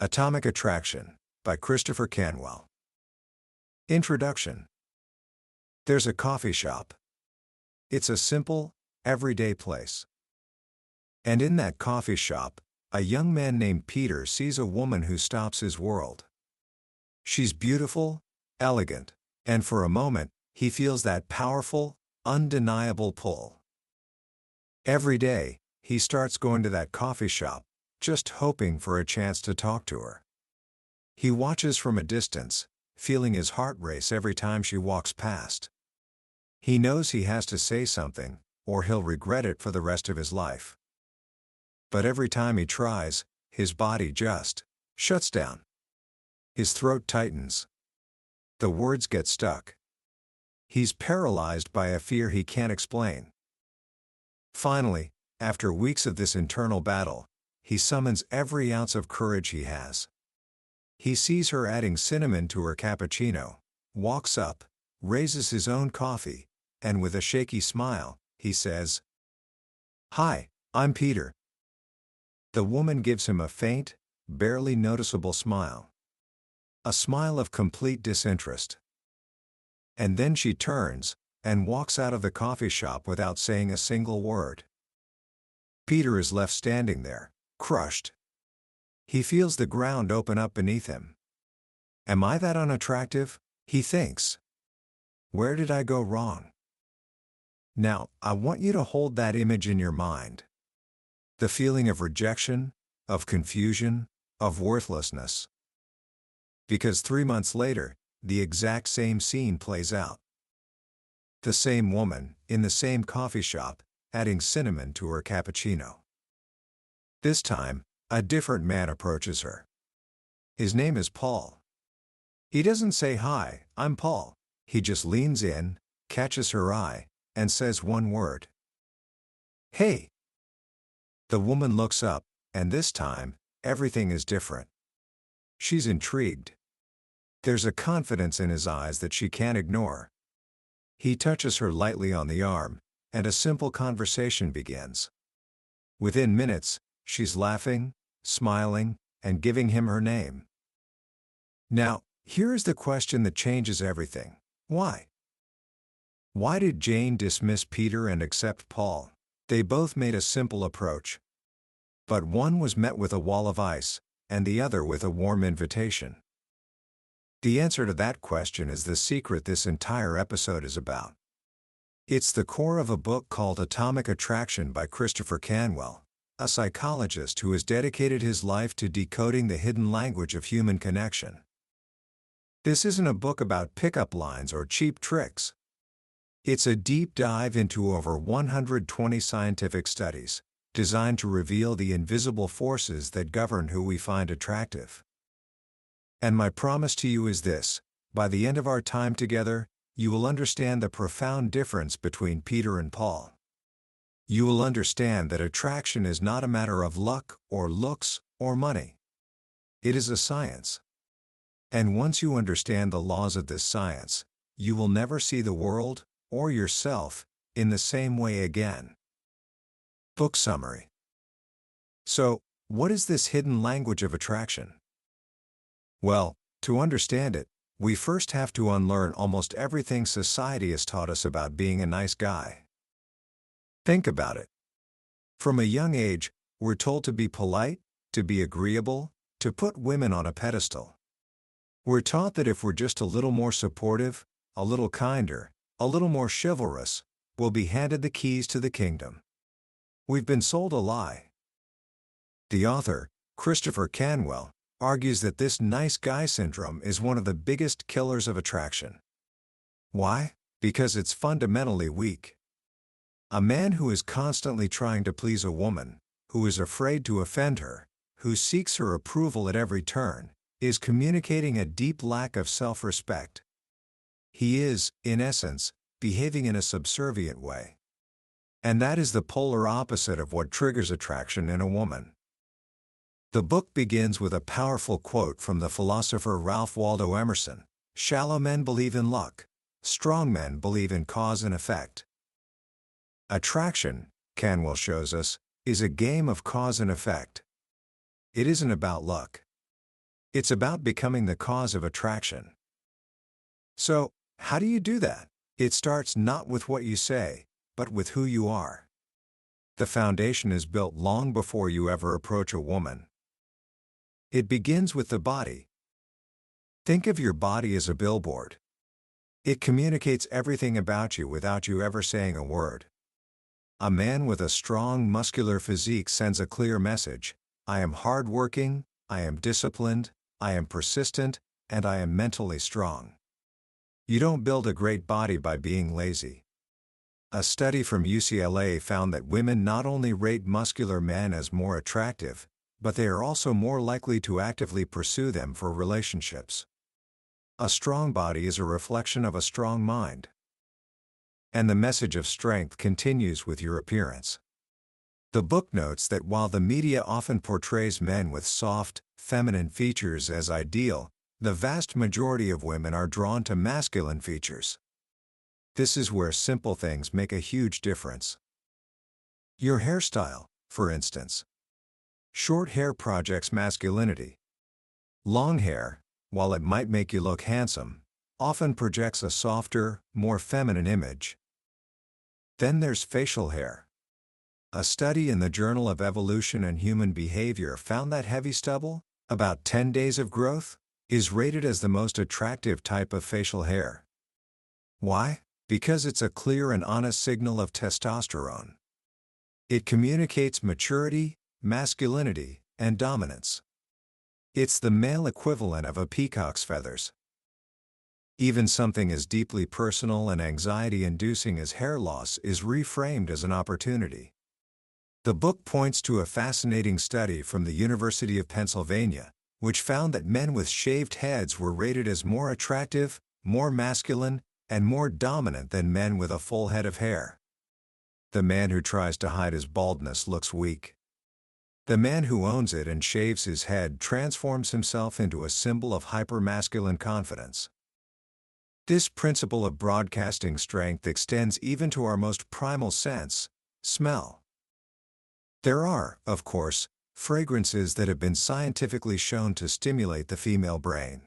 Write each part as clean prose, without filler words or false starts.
Atomic Attraction by Christopher Canwell. Introduction. There's a coffee shop. It's a simple, everyday place. And in that coffee shop, a young man named Peter sees a woman who stops his world. She's beautiful, elegant, and for a moment, he feels that powerful, undeniable pull. Every day, he starts going to that coffee shop, just hoping for a chance to talk to her. He watches from a distance, feeling his heart race every time she walks past. He knows he has to say something, or he'll regret it for the rest of his life. But every time he tries, his body just shuts down. His throat tightens. The words get stuck. He's paralyzed by a fear he can't explain. Finally, after weeks of this internal battle, he summons every ounce of courage he has. He sees her adding cinnamon to her cappuccino, walks up, raises his own coffee, and with a shaky smile, he says, "Hi, I'm Peter." The woman gives him a faint, barely noticeable smile. A smile of complete disinterest. And then she turns and walks out of the coffee shop without saying a single word. Peter is left standing there, crushed. He feels the ground open up beneath him. Am I that unattractive? He thinks. Where did I go wrong? Now, I want you to hold that image in your mind. The feeling of rejection, of confusion, of worthlessness. Because 3 months later, the exact same scene plays out. The same woman, in the same coffee shop, adding cinnamon to her cappuccino. This time, a different man approaches her. His name is Paul. He doesn't say, "Hi, I'm Paul." He just leans in, catches her eye, and says one word. "Hey." The woman looks up, and this time, everything is different. She's intrigued. There's a confidence in his eyes that she can't ignore. He touches her lightly on the arm, and a simple conversation begins. Within minutes, she's laughing, smiling, and giving him her name. Now, here is the question that changes everything. Why? Why did Jane dismiss Peter and accept Paul? They both made a simple approach. But one was met with a wall of ice, and the other with a warm invitation. The answer to that question is the secret this entire episode is about. It's the core of a book called Atomic Attraction by Christopher Canwell, a psychologist who has dedicated his life to decoding the hidden language of human connection. This isn't a book about pickup lines or cheap tricks. It's a deep dive into over 120 scientific studies, designed to reveal the invisible forces that govern who we find attractive. And my promise to you is this: by the end of our time together, you will understand the profound difference between Peter and Paul. You will understand that attraction is not a matter of luck or looks or money. It is a science. And once you understand the laws of this science, you will never see the world, or yourself, in the same way again. Book summary. So, what is this hidden language of attraction? Well, to understand it, we first have to unlearn almost everything society has taught us about being a nice guy. Think about it. From a young age, we're told to be polite, to be agreeable, to put women on a pedestal. We're taught that if we're just a little more supportive, a little kinder, a little more chivalrous, we'll be handed the keys to the kingdom. We've been sold a lie. The author, Christopher Canwell, argues that this nice guy syndrome is one of the biggest killers of attraction. Why? Because it's fundamentally weak. A man who is constantly trying to please a woman, who is afraid to offend her, who seeks her approval at every turn, is communicating a deep lack of self-respect. He is, in essence, behaving in a subservient way. And that is the polar opposite of what triggers attraction in a woman. The book begins with a powerful quote from the philosopher Ralph Waldo Emerson: "Shallow men believe in luck. Strong men believe in cause and effect." Attraction, Canwell shows us, is a game of cause and effect. It isn't about luck. It's about becoming the cause of attraction. So, how do you do that? It starts not with what you say, but with who you are. The foundation is built long before you ever approach a woman. It begins with the body. Think of your body as a billboard. It communicates everything about you without you ever saying a word. A man with a strong muscular physique sends a clear message: I am hardworking, I am disciplined, I am persistent, and I am mentally strong. You don't build a great body by being lazy. A study from UCLA found that women not only rate muscular men as more attractive, but they are also more likely to actively pursue them for relationships. A strong body is a reflection of a strong mind. And the message of strength continues with your appearance. The book notes that while the media often portrays men with soft, feminine features as ideal, the vast majority of women are drawn to masculine features. This is where simple things make a huge difference. Your hairstyle, for instance. Short hair projects masculinity. Long hair, while it might make you look handsome, often projects a softer, more feminine image. Then there's facial hair. A study in the Journal of Evolution and Human Behavior found that heavy stubble, about 10 days of growth, is rated as the most attractive type of facial hair. Why? Because it's a clear and honest signal of testosterone. It communicates maturity, masculinity, and dominance. It's the male equivalent of a peacock's feathers. Even something as deeply personal and anxiety-inducing as hair loss is reframed as an opportunity. The book points to a fascinating study from the University of Pennsylvania, which found that men with shaved heads were rated as more attractive, more masculine, and more dominant than men with a full head of hair. The man who tries to hide his baldness looks weak. The man who owns it and shaves his head transforms himself into a symbol of hypermasculine confidence. This principle of broadcasting strength extends even to our most primal sense, smell. There are, of course, fragrances that have been scientifically shown to stimulate the female brain.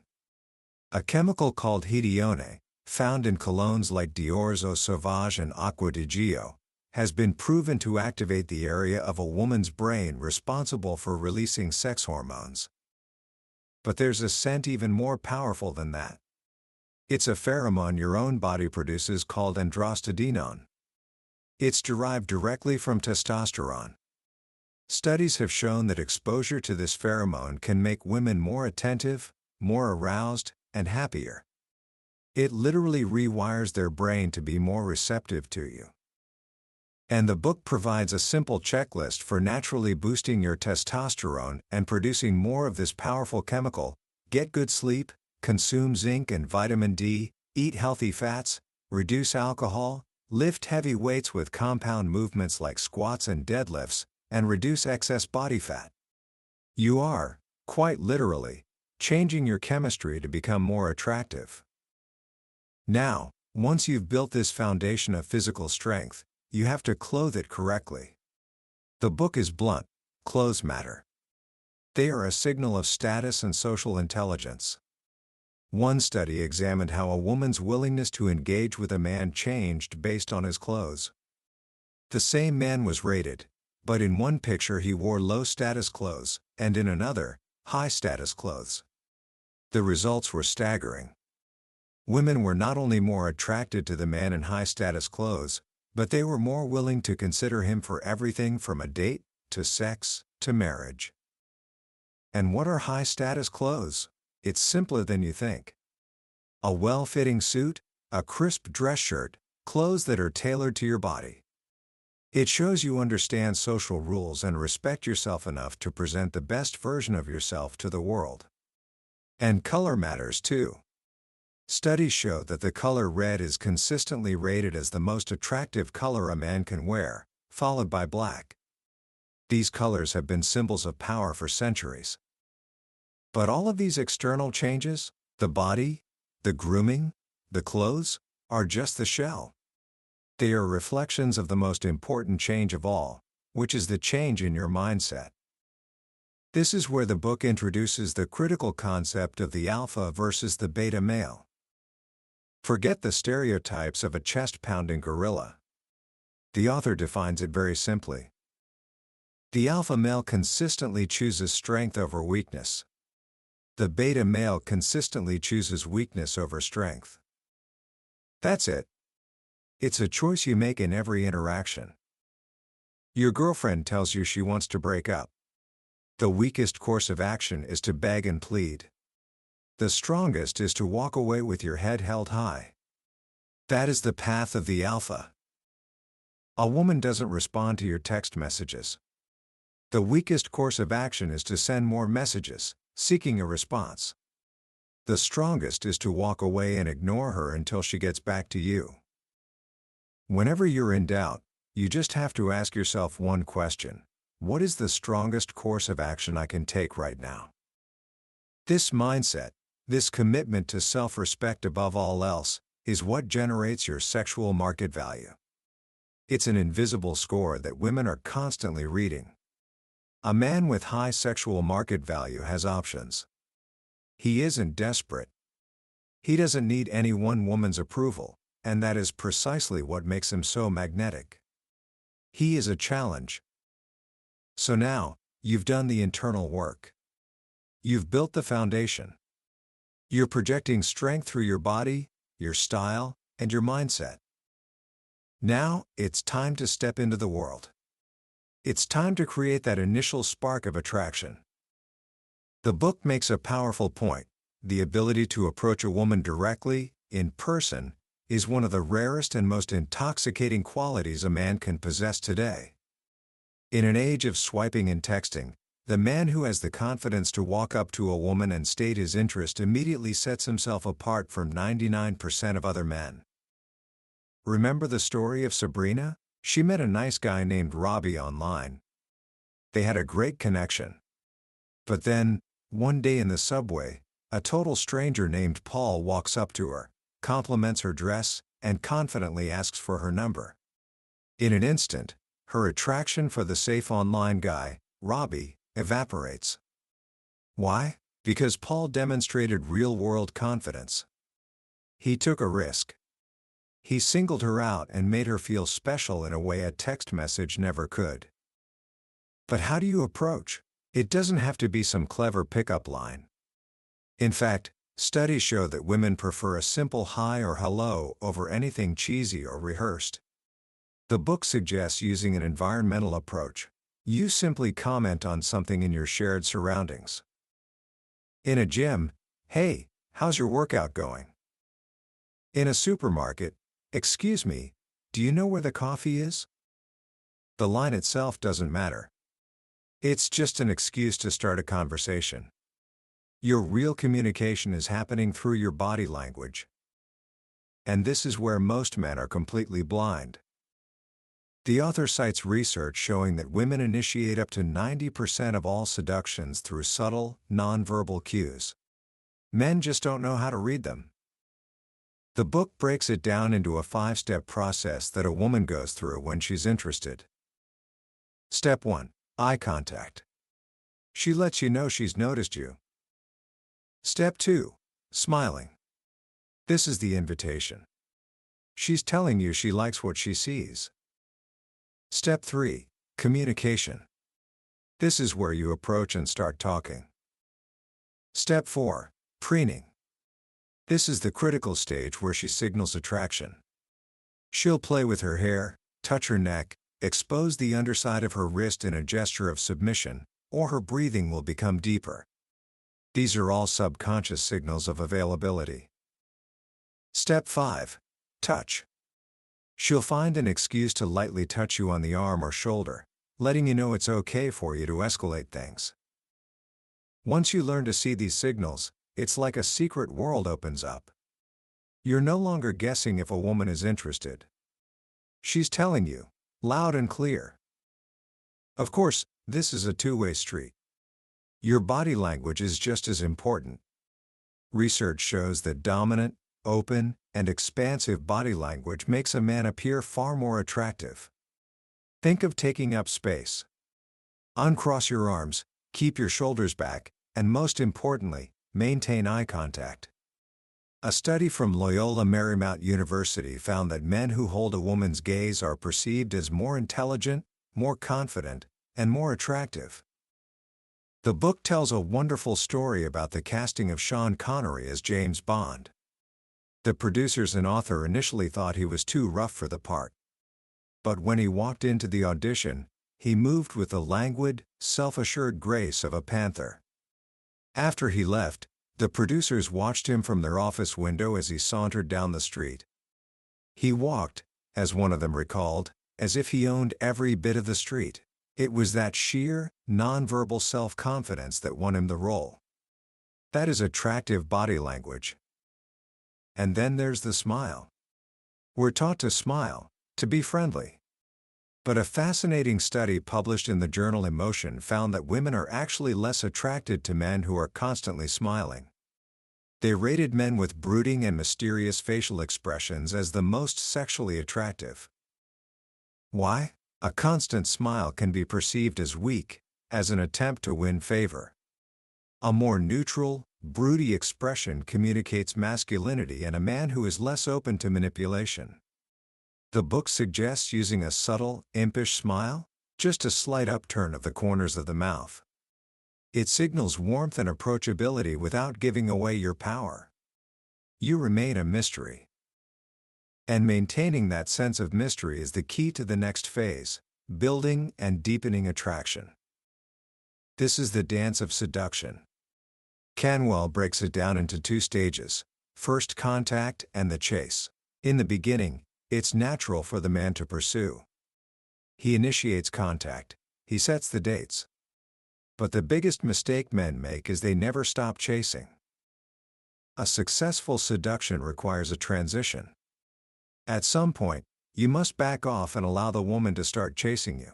A chemical called hedione, found in colognes like Dior's Eau Sauvage and Acqua di Gio, has been proven to activate the area of a woman's brain responsible for releasing sex hormones. But there's a scent even more powerful than that. It's a pheromone your own body produces called androstenedione. It's derived directly from testosterone. Studies have shown that exposure to this pheromone can make women more attentive, more aroused, and happier. It literally rewires their brain to be more receptive to you. And the book provides a simple checklist for naturally boosting your testosterone and producing more of this powerful chemical: get good sleep, consume zinc and vitamin D, eat healthy fats, reduce alcohol, lift heavy weights with compound movements like squats and deadlifts, and reduce excess body fat. You are, quite literally, changing your chemistry to become more attractive. Now, once you've built this foundation of physical strength, you have to clothe it correctly. The book is blunt: clothes matter. They are a signal of status and social intelligence. One study examined how a woman's willingness to engage with a man changed based on his clothes. The same man was rated, but in one picture he wore low-status clothes, and in another, high-status clothes. The results were staggering. Women were not only more attracted to the man in high-status clothes, but they were more willing to consider him for everything from a date, to sex, to marriage. And what are high-status clothes? It's simpler than you think. A well-fitting suit, a crisp dress shirt, clothes that are tailored to your body. It shows you understand social rules and respect yourself enough to present the best version of yourself to the world. And color matters too. Studies show that the color red is consistently rated as the most attractive color a man can wear, followed by black. These colors have been symbols of power for centuries. But all of these external changes, the body, the grooming, the clothes, are just the shell. They are reflections of the most important change of all, which is the change in your mindset. This is where the book introduces the critical concept of the alpha versus the beta male. Forget the stereotypes of a chest-pounding gorilla. The author defines it very simply. The alpha male consistently chooses strength over weakness. The beta male consistently chooses weakness over strength. That's it. It's a choice you make in every interaction. Your girlfriend tells you she wants to break up. The weakest course of action is to beg and plead. The strongest is to walk away with your head held high. That is the path of the alpha. A woman doesn't respond to your text messages. The weakest course of action is to send more messages, seeking a response. The strongest is to walk away and ignore her until she gets back to you. Whenever you're in doubt, you just have to ask yourself one question: what is the strongest course of action I can take right now? This mindset, this commitment to self-respect above all else, is what generates your sexual market value. It's an invisible score that women are constantly reading. A man with high sexual market value has options. He isn't desperate. He doesn't need any one woman's approval, and that is precisely what makes him so magnetic. He is a challenge. So now, you've done the internal work. You've built the foundation. You're projecting strength through your body, your style, and your mindset. Now, it's time to step into the world. It's time to create that initial spark of attraction. The book makes a powerful point: the ability to approach a woman directly, in person, is one of the rarest and most intoxicating qualities a man can possess today. In an age of swiping and texting, the man who has the confidence to walk up to a woman and state his interest immediately sets himself apart from 99% of other men. Remember the story of Sabrina? She met a nice guy named Robbie online. They had a great connection. But then, one day in the subway, a total stranger named Paul walks up to her, compliments her dress, and confidently asks for her number. In an instant, her attraction for the safe online guy, Robbie, evaporates. Why? Because Paul demonstrated real-world confidence. He took a risk. He singled her out and made her feel special in a way a text message never could. But how do you approach? It doesn't have to be some clever pickup line. In fact, studies show that women prefer a simple hi or hello over anything cheesy or rehearsed. The book suggests using an environmental approach. You simply comment on something in your shared surroundings. In a gym, "Hey, how's your workout going?" In a supermarket, "Excuse me, do you know where the coffee is?" The line itself doesn't matter. It's just an excuse to start a conversation. Your real communication is happening through your body language. And this is where most men are completely blind. The author cites research showing that women initiate up to 90% of all seductions through subtle, nonverbal cues. Men just don't know how to read them. The book breaks it down into a 5-step process that a woman goes through when she's interested. Step 1. Eye contact. She lets you know she's noticed you. Step 2. Smiling. This is the invitation. She's telling you she likes what she sees. Step 3. Communication. This is where you approach and start talking. Step 4. Preening. This is the critical stage where she signals attraction. She'll play with her hair, touch her neck, expose the underside of her wrist in a gesture of submission, or her breathing will become deeper. These are all subconscious signals of availability. Step 5. Touch. She'll find an excuse to lightly touch you on the arm or shoulder, letting you know it's okay for you to escalate things. Once you learn to see these signals, it's like a secret world opens up. You're no longer guessing if a woman is interested. She's telling you, loud and clear. Of course, this is a two-way street. Your body language is just as important. Research shows that dominant, open, and expansive body language makes a man appear far more attractive. Think of taking up space. Uncross your arms, keep your shoulders back, and most importantly, maintain eye contact. A study from Loyola Marymount University found that men who hold a woman's gaze are perceived as more intelligent, more confident, and more attractive. The book tells a wonderful story about the casting of Sean Connery as James Bond. The producers and author initially thought he was too rough for the part. But when he walked into the audition, he moved with the languid, self-assured grace of a panther. After he left, the producers watched him from their office window as he sauntered down the street. He walked, as one of them recalled, as if he owned every bit of the street. It was that sheer, nonverbal self-confidence that won him the role. That is attractive body language. And then there's the smile. We're taught to smile, to be friendly. But a fascinating study published in the journal Emotion found that women are actually less attracted to men who are constantly smiling. They rated men with brooding and mysterious facial expressions as the most sexually attractive. Why? A constant smile can be perceived as weak, as an attempt to win favor. A more neutral, broody expression communicates masculinity and a man who is less open to manipulation. The book suggests using a subtle, impish smile, just a slight upturn of the corners of the mouth. It signals warmth and approachability without giving away your power. You remain a mystery. And maintaining that sense of mystery is the key to the next phase, building and deepening attraction. This is the dance of seduction. Canwell breaks it down into 2 stages, first contact and the chase. In the beginning, it's natural for the man to pursue. He initiates contact, he sets the dates. But the biggest mistake men make is they never stop chasing. A successful seduction requires a transition. At some point, you must back off and allow the woman to start chasing you.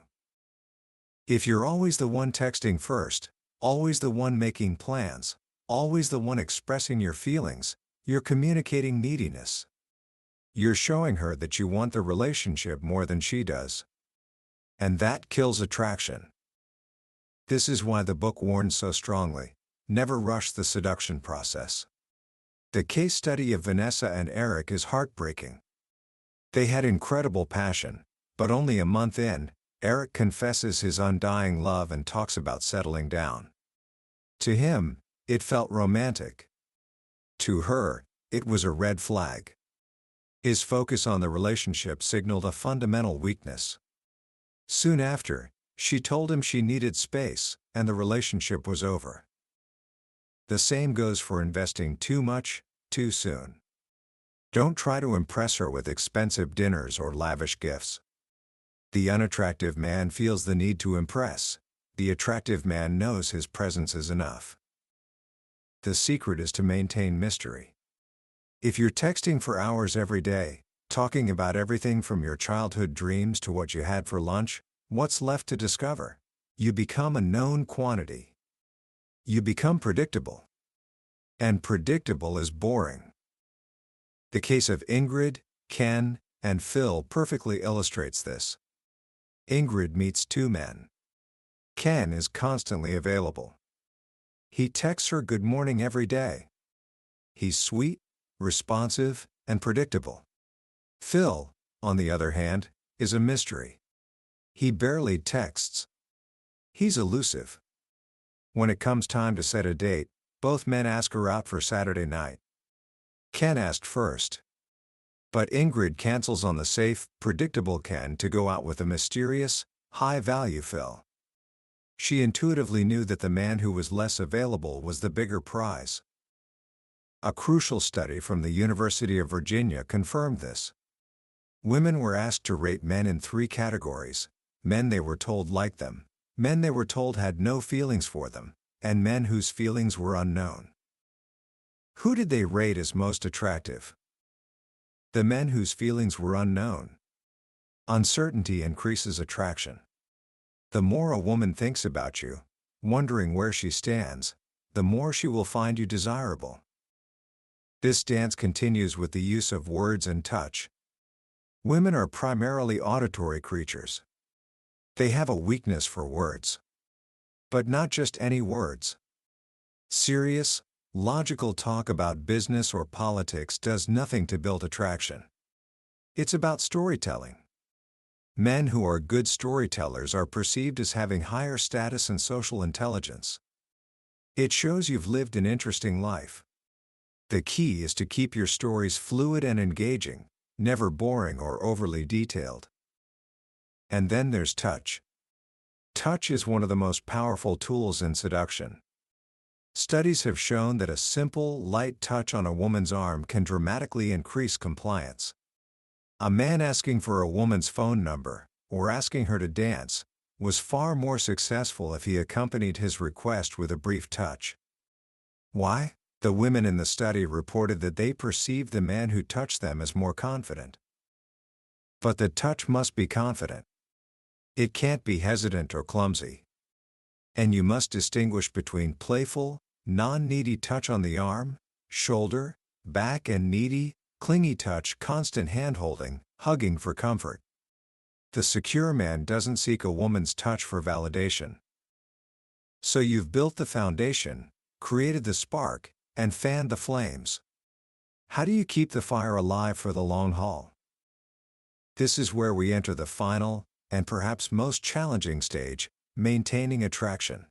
If you're always the one texting first, always the one making plans, always the one expressing your feelings, you're communicating neediness. You're showing her that you want the relationship more than she does. And that kills attraction. This is why the book warns so strongly, never rush the seduction process. The case study of Vanessa and Eric is heartbreaking. They had incredible passion, but only a month in, Eric confesses his undying love and talks about settling down. To him, it felt romantic. To her, it was a red flag. His focus on the relationship signaled a fundamental weakness. Soon after, she told him she needed space, and the relationship was over. The same goes for investing too much, too soon. Don't try to impress her with expensive dinners or lavish gifts. The unattractive man feels the need to impress. The attractive man knows his presence is enough. The secret is to maintain mystery. If you're texting for hours every day, talking about everything from your childhood dreams to what you had for lunch, what's left to discover? You become a known quantity. You become predictable. And predictable is boring. The case of Ingrid, Ken, and Phil perfectly illustrates this. Ingrid meets 2 men. Ken is constantly available. He texts her good morning every day. He's sweet, responsive, and predictable. Phil, on the other hand, is a mystery. He barely texts. He's elusive. When it comes time to set a date, both men ask her out for Saturday night. Ken asked first. But Ingrid cancels on the safe, predictable Ken to go out with the mysterious, high-value Phil. She intuitively knew that the man who was less available was the bigger prize. A crucial study from the University of Virginia confirmed this. Women were asked to rate men in 3 categories: men they were told liked them, men they were told had no feelings for them, and men whose feelings were unknown. Who did they rate as most attractive? The men whose feelings were unknown. Uncertainty increases attraction. The more a woman thinks about you, wondering where she stands, the more she will find you desirable. This dance continues with the use of words and touch. Women are primarily auditory creatures. They have a weakness for words. But not just any words. Serious, logical talk about business or politics does nothing to build attraction. It's about storytelling. Men who are good storytellers are perceived as having higher status and social intelligence. It shows you've lived an interesting life. The key is to keep your stories fluid and engaging, never boring or overly detailed. And then there's touch. Touch is one of the most powerful tools in seduction. Studies have shown that a simple, light touch on a woman's arm can dramatically increase compliance. A man asking for a woman's phone number, or asking her to dance, was far more successful if he accompanied his request with a brief touch. Why? The women in the study reported that they perceived the man who touched them as more confident. But the touch must be confident. It can't be hesitant or clumsy. And you must distinguish between playful, non-needy touch on the arm, shoulder, back and needy, clingy touch, constant hand-holding, hugging for comfort. The secure man doesn't seek a woman's touch for validation. So you've built the foundation, created the spark, and fanned the flames. How do you keep the fire alive for the long haul? This is where we enter the final, and perhaps most challenging stage, maintaining attraction.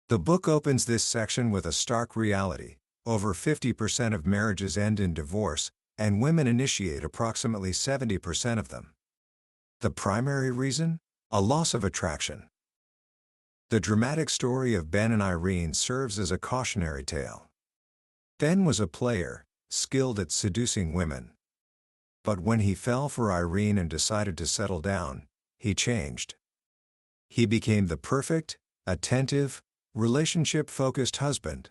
The book opens this section with a stark reality. Over 50% of marriages end in divorce, and women initiate approximately 70% of them. The primary reason? A loss of attraction. The dramatic story of Ben and Irene serves as a cautionary tale. Ben was a player, skilled at seducing women. But when he fell for Irene and decided to settle down, he changed. He became the perfect, attentive, relationship-focused husband.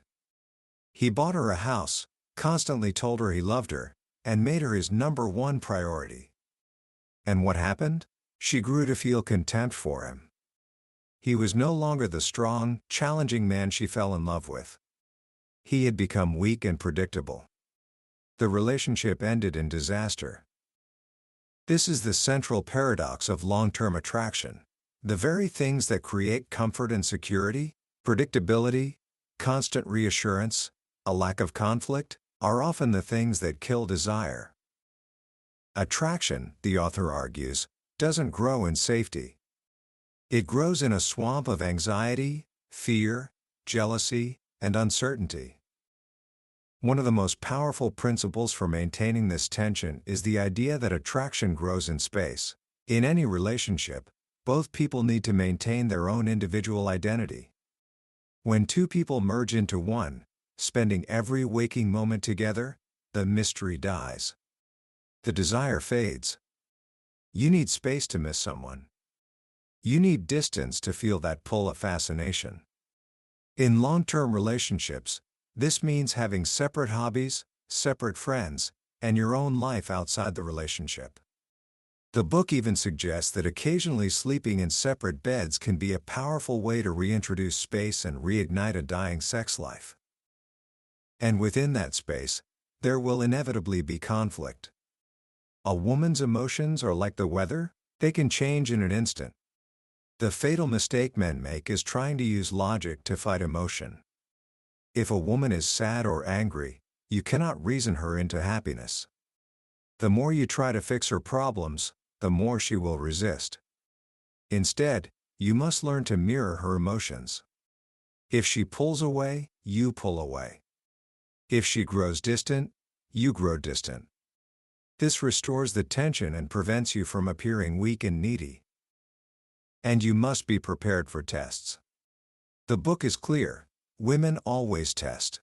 He bought her a house, constantly told her he loved her, and made her his #1 priority. And what happened? She grew to feel contempt for him. He was no longer the strong, challenging man she fell in love with. He had become weak and predictable. The relationship ended in disaster. This is the central paradox of long-term attraction. The very things that create comfort and security, predictability, constant reassurance, a lack of conflict, are often the things that kill desire. Attraction, the author argues, doesn't grow in safety. It grows in a swamp of anxiety, fear, jealousy, and uncertainty. One of the most powerful principles for maintaining this tension is the idea that attraction grows in space. In any relationship, both people need to maintain their own individual identity. When two people merge into one, spending every waking moment together, the mystery dies. The desire fades. You need space to miss someone. You need distance to feel that pull of fascination. In long-term relationships, this means having separate hobbies, separate friends, and your own life outside the relationship. The book even suggests that occasionally sleeping in separate beds can be a powerful way to reintroduce space and reignite a dying sex life. And within that space, there will inevitably be conflict. A woman's emotions are like the weather, they can change in an instant. The fatal mistake men make is trying to use logic to fight emotion. If a woman is sad or angry, you cannot reason her into happiness. The more you try to fix her problems, the more she will resist. Instead, you must learn to mirror her emotions. If she pulls away, you pull away. If she grows distant, you grow distant. This restores the tension and prevents you from appearing weak and needy. And you must be prepared for tests. The book is clear: women always test.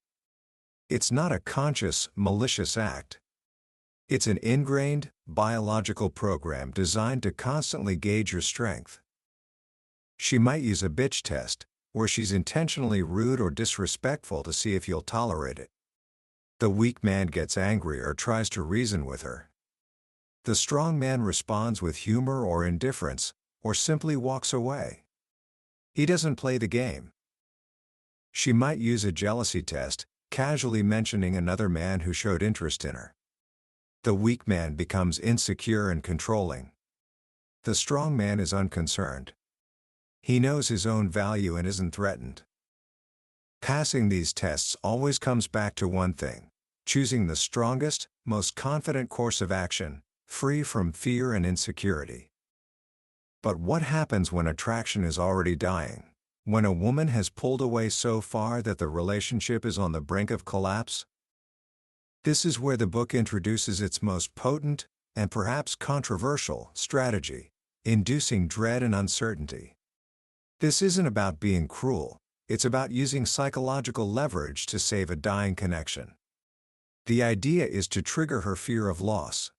It's not a conscious, malicious act. It's an ingrained, biological program designed to constantly gauge your strength. She might use a bitch test, where she's intentionally rude or disrespectful to see if you'll tolerate it. The weak man gets angry or tries to reason with her. The strong man responds with humor or indifference, or simply walks away. He doesn't play the game. She might use a jealousy test, casually mentioning another man who showed interest in her. The weak man becomes insecure and controlling. The strong man is unconcerned. He knows his own value and isn't threatened. Passing these tests always comes back to one thing: choosing the strongest, most confident course of action, free from fear and insecurity. But what happens when attraction is already dying? When a woman has pulled away so far that the relationship is on the brink of collapse? This is where the book introduces its most potent, and perhaps controversial, strategy: inducing dread and uncertainty. This isn't about being cruel, it's about using psychological leverage to save a dying connection. The idea is to trigger her fear of loss.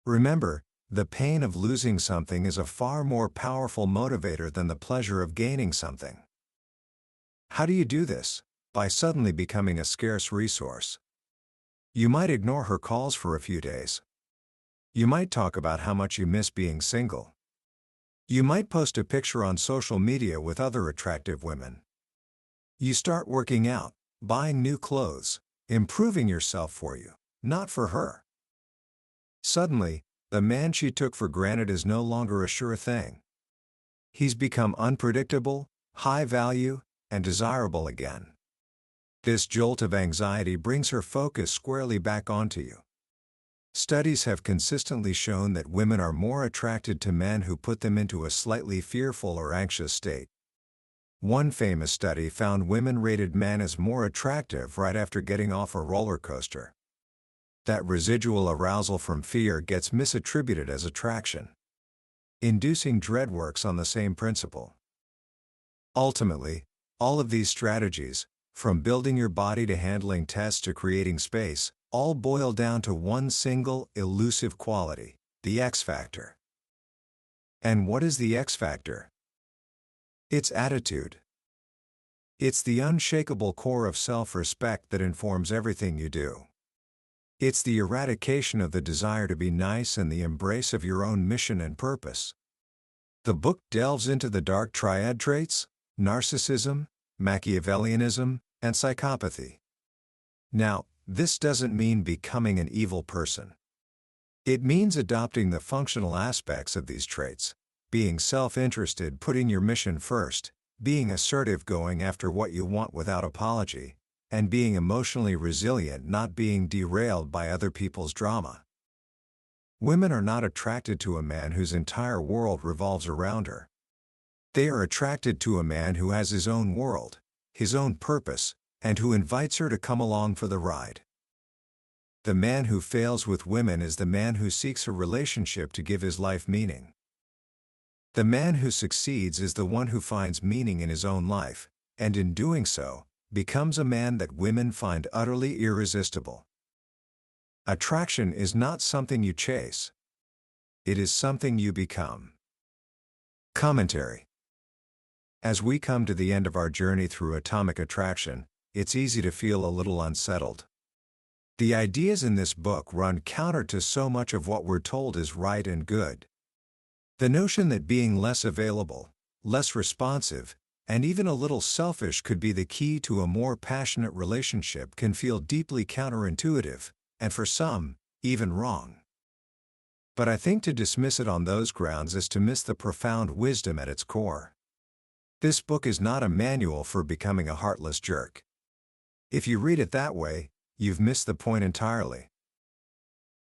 Remember, the pain of losing something is a far more powerful motivator than the pleasure of gaining something. How do you do this? By suddenly becoming a scarce resource. You might ignore her calls for a few days. You might talk about how much you miss being single. You might post a picture on social media with other attractive women. You start working out, buying new clothes, improving yourself for you, not for her. Suddenly, the man she took for granted is no longer a sure thing. He's become unpredictable, high value, and desirable again. This jolt of anxiety brings her focus squarely back onto you. Studies have consistently shown that women are more attracted to men who put them into a slightly fearful or anxious state. One famous study found women rated men as more attractive right after getting off a roller coaster. That residual arousal from fear gets misattributed as attraction. Inducing dread works on the same principle. Ultimately, all of these strategies, from building your body to handling tests to creating space, all boil down to one single, elusive quality: the X factor. And what is the X factor? It's attitude. It's the unshakable core of self-respect that informs everything you do. It's the eradication of the desire to be nice and the embrace of your own mission and purpose. The book delves into the dark triad traits: narcissism, Machiavellianism, and psychopathy. Now, this doesn't mean becoming an evil person. It means adopting the functional aspects of these traits: being self-interested, putting your mission first, being assertive, going after what you want without apology, and being emotionally resilient, not being derailed by other people's drama. Women are not attracted to a man whose entire world revolves around her. They are attracted to a man who has his own world, his own purpose, and who invites her to come along for the ride. The man who fails with women is the man who seeks a relationship to give his life meaning. The man who succeeds is the one who finds meaning in his own life, and in doing so, becomes a man that women find utterly irresistible. Attraction is not something you chase. It is something you become. Commentary. As we come to the end of our journey through atomic attraction, it's easy to feel a little unsettled. The ideas in this book run counter to so much of what we're told is right and good. The notion that being less available, less responsive, and even a little selfish could be the key to a more passionate relationship can feel deeply counterintuitive, and for some, even wrong. But I think to dismiss it on those grounds is to miss the profound wisdom at its core. This book is not a manual for becoming a heartless jerk. If you read it that way, you've missed the point entirely.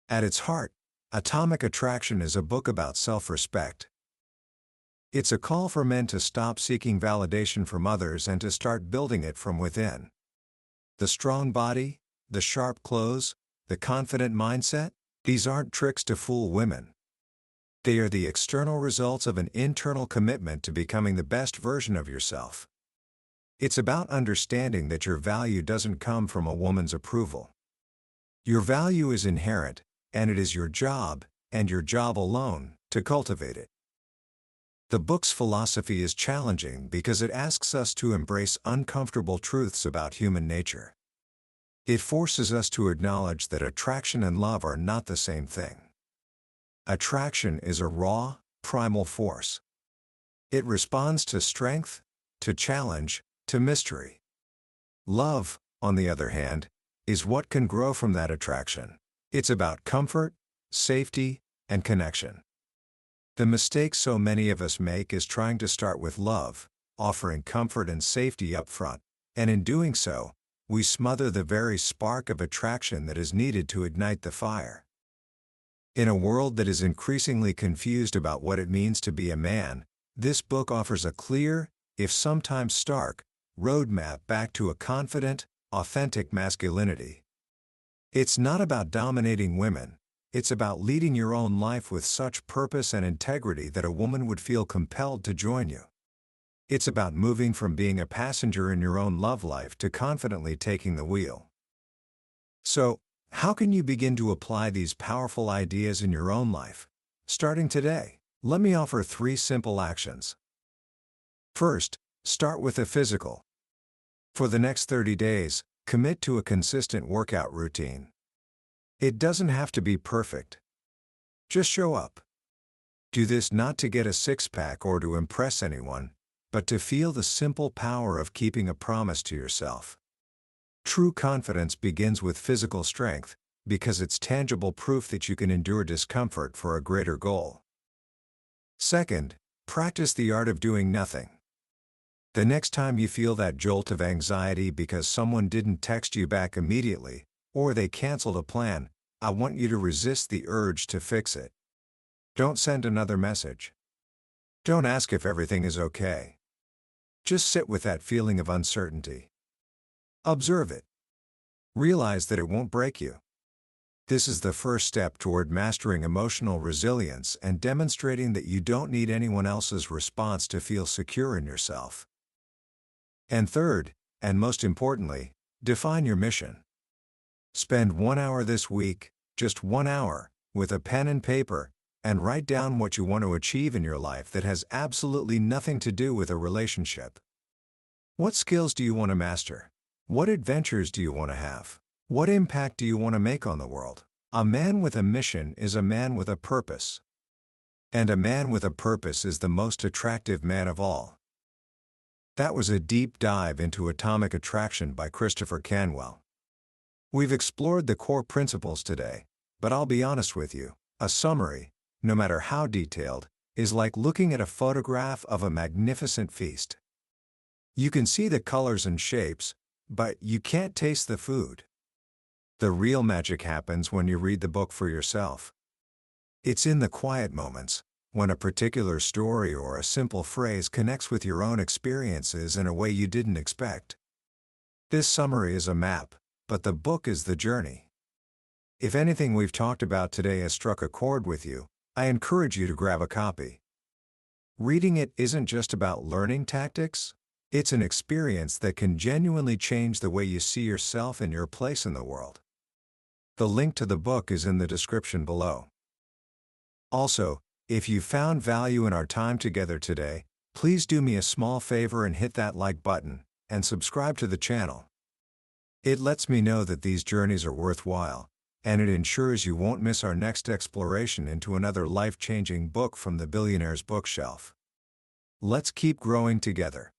At its heart, Atomic Attraction is a book about self-respect. It's a call for men to stop seeking validation from others and to start building it from within. The strong body, the sharp clothes, the confident mindset, these aren't tricks to fool women. They are the external results of an internal commitment to becoming the best version of yourself. It's about understanding that your value doesn't come from a woman's approval. Your value is inherent, and it is your job, and your job alone, to cultivate it. The book's philosophy is challenging because it asks us to embrace uncomfortable truths about human nature. It forces us to acknowledge that attraction and love are not the same thing. Attraction is a raw, primal force. It responds to strength, to challenge, to mystery. Love, on the other hand, is what can grow from that attraction. It's about comfort, safety, and connection. The mistake so many of us make is trying to start with love, offering comfort and safety up front, and in doing so, we smother the very spark of attraction that is needed to ignite the fire. In a world that is increasingly confused about what it means to be a man, this book offers a clear, if sometimes stark, roadmap back to a confident, authentic masculinity. It's not about dominating women, it's about leading your own life with such purpose and integrity that a woman would feel compelled to join you. It's about moving from being a passenger in your own love life to confidently taking the wheel. So, how can you begin to apply these powerful ideas in your own life? Starting today, let me offer 3 simple actions. First, start with the physical. For the next 30 days, commit to a consistent workout routine. It doesn't have to be perfect. Just show up. Do this not to get a six-pack or to impress anyone, but to feel the simple power of keeping a promise to yourself. True confidence begins with physical strength, because it's tangible proof that you can endure discomfort for a greater goal. Second, practice the art of doing nothing. The next time you feel that jolt of anxiety because someone didn't text you back immediately, or they canceled a plan, I want you to resist the urge to fix it. Don't send another message. Don't ask if everything is okay. Just sit with that feeling of uncertainty. Observe it. Realize that it won't break you. This is the first step toward mastering emotional resilience and demonstrating that you don't need anyone else's response to feel secure in yourself. And third, and most importantly, define your mission. Spend 1 hour this week, just 1 hour, with a pen and paper, and write down what you want to achieve in your life that has absolutely nothing to do with a relationship. What skills do you want to master? What adventures do you want to have? What impact do you want to make on the world? A man with a mission is a man with a purpose. And a man with a purpose is the most attractive man of all. That was a deep dive into atomic attraction by Christopher Canwell. We've explored the core principles today, but I'll be honest with you, a summary, no matter how detailed, is like looking at a photograph of a magnificent feast. You can see the colors and shapes, but you can't taste the food. The real magic happens when you read the book for yourself. It's in the quiet moments, when a particular story or a simple phrase connects with your own experiences in a way you didn't expect. This summary is a map, but the book is the journey. If anything we've talked about today has struck a chord with you, I encourage you to grab a copy. Reading it isn't just about learning tactics, it's an experience that can genuinely change the way you see yourself and your place in the world. The link to the book is in the description below. Also, if you found value in our time together today, please do me a small favor and hit that like button, and subscribe to the channel. It lets me know that these journeys are worthwhile, and it ensures you won't miss our next exploration into another life-changing book from the billionaire's bookshelf. Let's keep growing together.